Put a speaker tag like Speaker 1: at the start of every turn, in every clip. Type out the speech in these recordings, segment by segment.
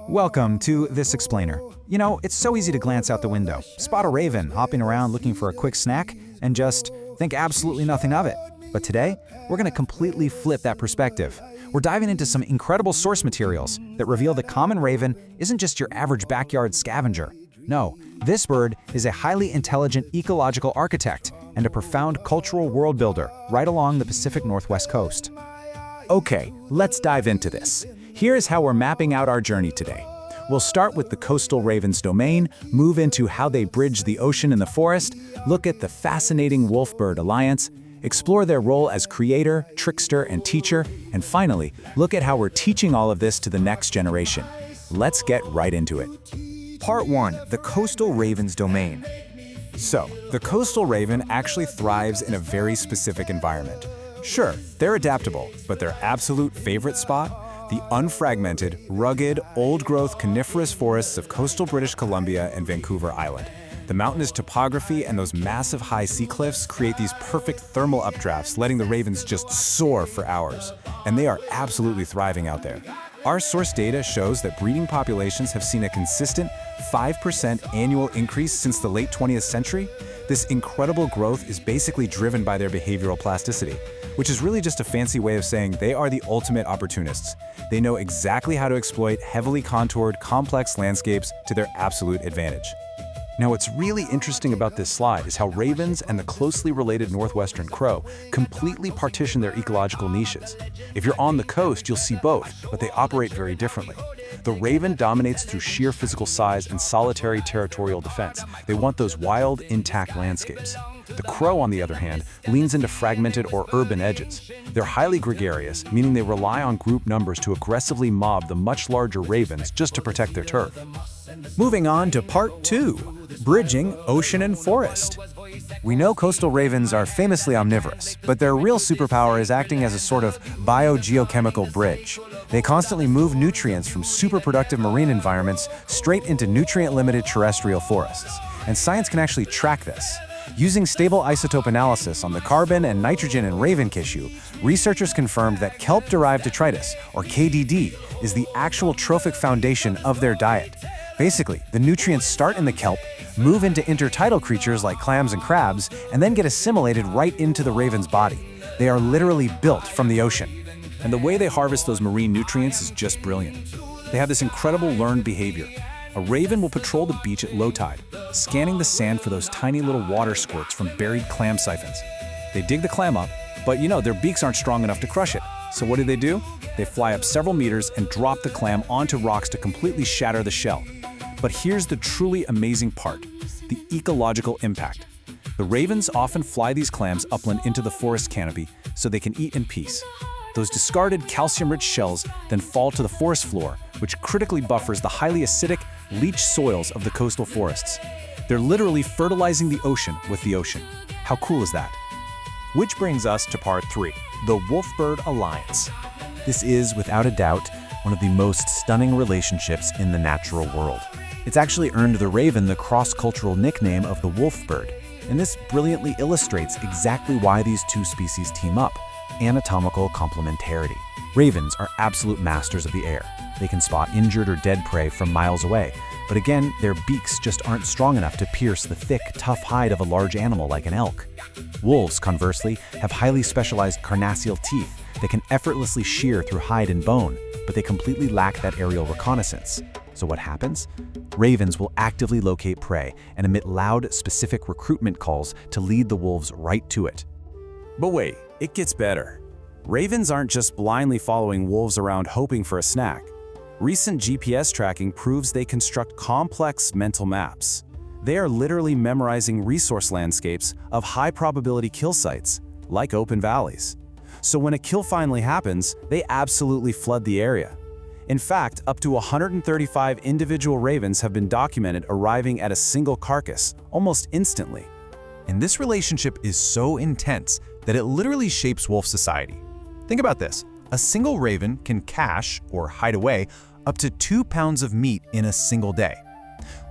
Speaker 1: Welcome to This Explainer. You know, it's so easy to glance out the window, spot a raven hopping around looking for a quick snack, and just think absolutely nothing of it. But today, we're going to completely flip that perspective. We're diving into some incredible source materials that reveal the common raven isn't just your average backyard scavenger. No, this bird is a highly intelligent ecological architect and a profound cultural world builder right along the Pacific Northwest coast.
Speaker 2: Okay, let's dive into this. Here's how we're mapping out our journey today. We'll start with the coastal raven's domain, move into how they bridge the ocean and the forest, look at the fascinating wolf-bird alliance, explore their role as creator, trickster, and teacher, and finally, look at how we're teaching all of this to the next generation. Let's get right into it.
Speaker 3: Part 1. The coastal raven's domain.
Speaker 4: So, the coastal raven actually thrives in a very specific environment. Sure, they're adaptable, but their absolute favorite spot? The unfragmented, rugged, old-growth coniferous forests of coastal British Columbia and Vancouver Island. The mountainous topography and those massive high sea cliffs create these perfect thermal updrafts, letting the ravens just soar for hours. And they are absolutely thriving out there. Our source data shows that breeding populations have seen a consistent 5% annual increase since the late 20th century. This incredible growth is basically driven by their behavioral plasticity, which is really just a fancy way of saying they are the ultimate opportunists. They know exactly how to exploit heavily contoured, complex landscapes to their absolute advantage. Now, what's really interesting about this slide is how ravens and the closely related northwestern crow completely partition their ecological niches. If you're on the coast, you'll see both, but they operate very differently. The raven dominates through sheer physical size and solitary territorial defense. They want those wild, intact landscapes. The crow, on the other hand, leans into fragmented or urban edges. They're highly gregarious, meaning they rely on group numbers to aggressively mob the much larger ravens just to protect their turf.
Speaker 2: Moving on to Part 2, bridging ocean and forest.
Speaker 3: We know coastal ravens are famously omnivorous, but their real superpower is acting as a sort of biogeochemical bridge. They constantly move nutrients from super productive marine environments straight into nutrient-limited terrestrial forests. And science can actually track this. Using stable isotope analysis on the carbon and nitrogen in raven tissue, researchers confirmed that kelp-derived detritus, or KDD, is the actual trophic foundation of their diet. Basically, the nutrients start in the kelp, move into intertidal creatures like clams and crabs, and then get assimilated right into the raven's body. They are literally built from the ocean.
Speaker 4: And the way they harvest those marine nutrients is just brilliant. They have this incredible learned behavior. A raven will patrol the beach at low tide, scanning the sand for those tiny little water squirts from buried clam siphons. They dig the clam up, but their beaks aren't strong enough to crush it. So what do? They fly up several meters and drop the clam onto rocks to completely shatter the shell. But here's the truly amazing part, the ecological impact. The ravens often fly these clams upland into the forest canopy so they can eat in peace. Those discarded calcium-rich shells then fall to the forest floor, which critically buffers the highly acidic, leached soils of the coastal forests. They're literally fertilizing the ocean with the ocean. How cool is that?
Speaker 3: Which brings us to Part 3, the wolf-bird alliance. This is, without a doubt, one of the most stunning relationships in the natural world. It's actually earned the raven the cross-cultural nickname of the wolf-bird, and this brilliantly illustrates exactly why these two species team up: anatomical complementarity. Ravens are absolute masters of the air. They can spot injured or dead prey from miles away, but again, their beaks just aren't strong enough to pierce the thick, tough hide of a large animal like an elk. Wolves, conversely, have highly specialized carnassial teeth that can effortlessly shear through hide and bone, but they completely lack that aerial reconnaissance. So what happens? Ravens will actively locate prey and emit loud, specific recruitment calls to lead the wolves right to it.
Speaker 4: But wait, it gets better. Ravens aren't just blindly following wolves around hoping for a snack. Recent GPS tracking proves they construct complex mental maps. They are literally memorizing resource landscapes of high-probability kill sites, like open valleys. So when a kill finally happens, they absolutely flood the area. In fact, up to 135 individual ravens have been documented arriving at a single carcass, almost instantly.
Speaker 3: And this relationship is so intense that it literally shapes wolf society. Think about this. A single raven can cache, or hide away, up to 2 pounds of meat in a single day.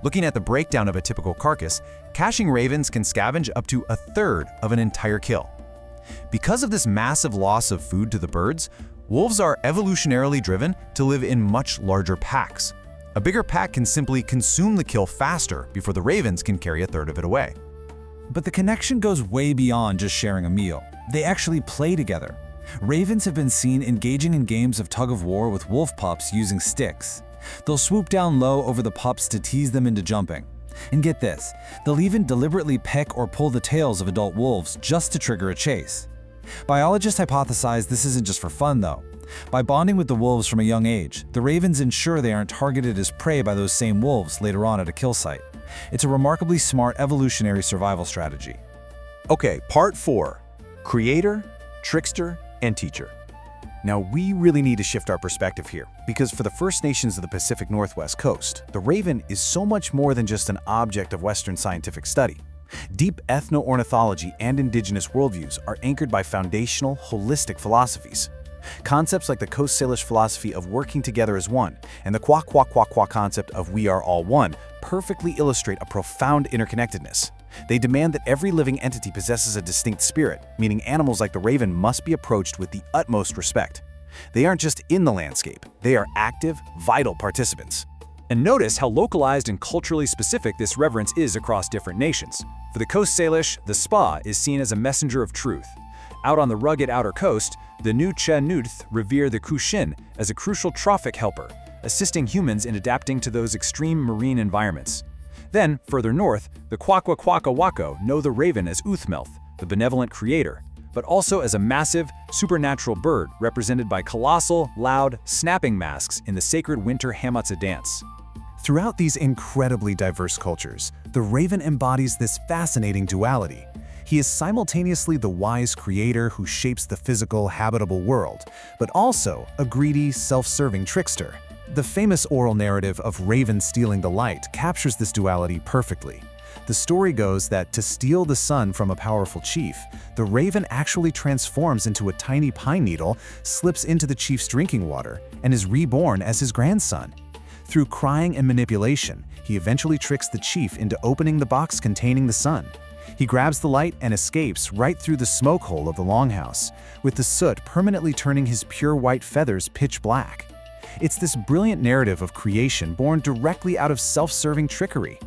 Speaker 3: Looking at the breakdown of a typical carcass, caching ravens can scavenge up to a third of an entire kill. Because of this massive loss of food to the birds, wolves are evolutionarily driven to live in much larger packs. A bigger pack can simply consume the kill faster before the ravens can carry a third of it away.
Speaker 4: But the connection goes way beyond just sharing a meal. They actually play together. Ravens have been seen engaging in games of tug-of-war with wolf pups using sticks. They'll swoop down low over the pups to tease them into jumping. And get this, they'll even deliberately peck or pull the tails of adult wolves just to trigger a chase. Biologists hypothesize this isn't just for fun, though. By bonding with the wolves from a young age, the ravens ensure they aren't targeted as prey by those same wolves later on at a kill site. It's a remarkably smart evolutionary survival strategy.
Speaker 3: Okay, part 4. Creator, trickster, and teacher. Now, we really need to shift our perspective here, because for the First Nations of the Pacific Northwest coast, the raven is so much more than just an object of Western scientific study. Deep ethno-ornithology and indigenous worldviews are anchored by foundational, holistic philosophies. Concepts like the Coast Salish philosophy of working together as one and the kwa concept of we are all one perfectly illustrate a profound interconnectedness. They demand that every living entity possesses a distinct spirit, meaning animals like the raven must be approached with the utmost respect. They aren't just in the landscape, they are active, vital participants.
Speaker 2: And notice how localized and culturally specific this reverence is across different nations. For the Coast Salish, the spa is seen as a messenger of truth. Out on the rugged outer coast, the Nucha-Nuth revere the Kushin as a crucial trophic helper, assisting humans in adapting to those extreme marine environments. Then, further north, the Kwaka-Wako know the raven as Uthmelth, the benevolent creator, but also as a massive, supernatural bird represented by colossal, loud, snapping masks in the sacred winter Hamatsa dance.
Speaker 3: Throughout these incredibly diverse cultures, the raven embodies this fascinating duality. He is simultaneously the wise creator who shapes the physical, habitable world, but also a greedy, self-serving trickster. The famous oral narrative of Raven stealing the light captures this duality perfectly. The story goes that to steal the sun from a powerful chief, the raven actually transforms into a tiny pine needle, slips into the chief's drinking water, and is reborn as his grandson. Through crying and manipulation, he eventually tricks the chief into opening the box containing the sun. He grabs the light and escapes right through the smoke hole of the longhouse, with the soot permanently turning his pure white feathers pitch black. It's this brilliant narrative of creation born directly out of self-serving trickery.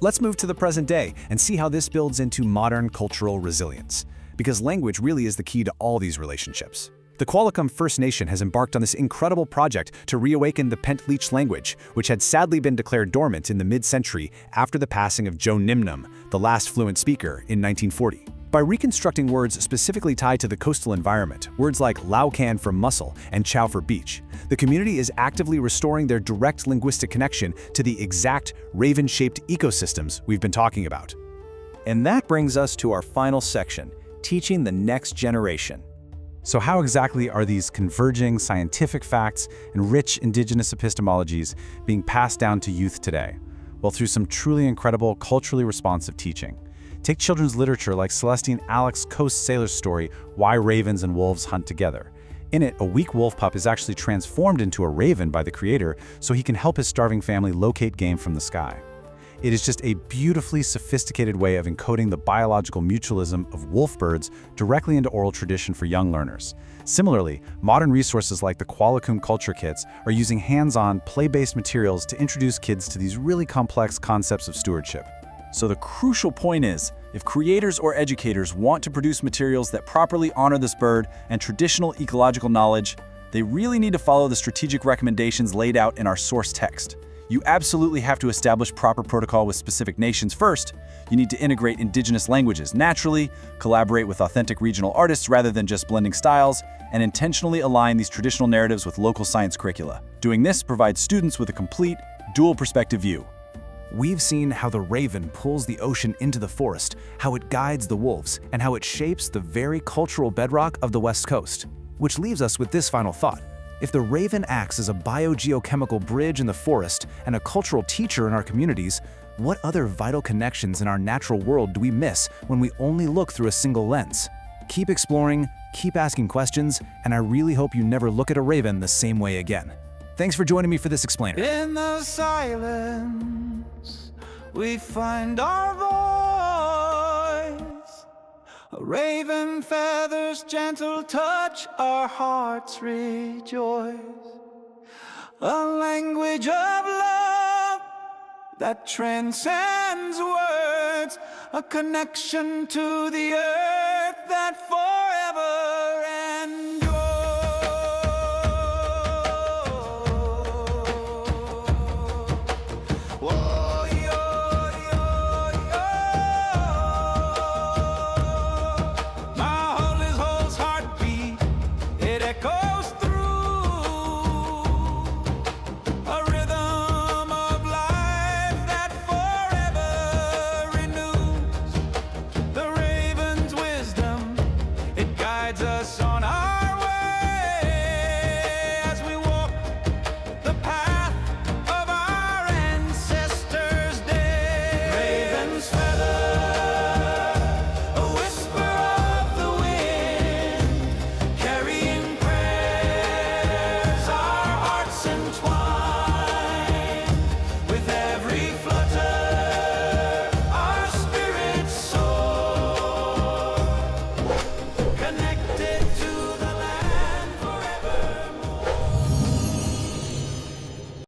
Speaker 2: Let's move to the present day and see how this builds into modern cultural resilience, because language really is the key to all these relationships. The Qualicum First Nation has embarked on this incredible project to reawaken the Pentleach language, which had sadly been declared dormant in the mid-century after the passing of Joe Nimnum, the last fluent speaker, in 1940. By reconstructing words specifically tied to the coastal environment, words like laucan for mussel and chow for beach, the community is actively restoring their direct linguistic connection to the exact raven-shaped ecosystems we've been talking about. And that brings us to our final section, teaching the next generation. So how exactly are these converging scientific facts and rich indigenous epistemologies being passed down to youth today? Well, through some truly incredible, culturally responsive teaching. Take children's literature like Celestine Alex Coast Sailor's story, Why Ravens and Wolves Hunt Together. In it, a weak wolf pup is actually transformed into a raven by the creator so he can help his starving family locate game from the sky. It is just a beautifully sophisticated way of encoding the biological mutualism of wolf birds directly into oral tradition for young learners. Similarly, modern resources like the Qualicum Culture Kits are using hands-on, play-based materials to introduce kids to these really complex concepts of stewardship. So the crucial point is, if creators or educators want to produce materials that properly honor this bird and traditional ecological knowledge, they really need to follow the strategic recommendations laid out in our source text. You absolutely have to establish proper protocol with specific nations first. You need to integrate indigenous languages naturally, collaborate with authentic regional artists rather than just blending styles, and intentionally align these traditional narratives with local science curricula. Doing this provides students with a complete, dual perspective view.
Speaker 3: We've seen how the raven pulls the ocean into the forest, how it guides the wolves, and how it shapes the very cultural bedrock of the West Coast. Which leaves us with this final thought. If the raven acts as a biogeochemical bridge in the forest and a cultural teacher in our communities, what other vital connections in our natural world do we miss when we only look through a single lens? Keep exploring, keep asking questions, and I really hope you never look at a raven the same way again. Thanks for joining me for this explainer.
Speaker 5: In the silence, we find our voice. A raven feather's gentle touch, our hearts rejoice. A language of love. that transcends words, a connection to the earth that falls.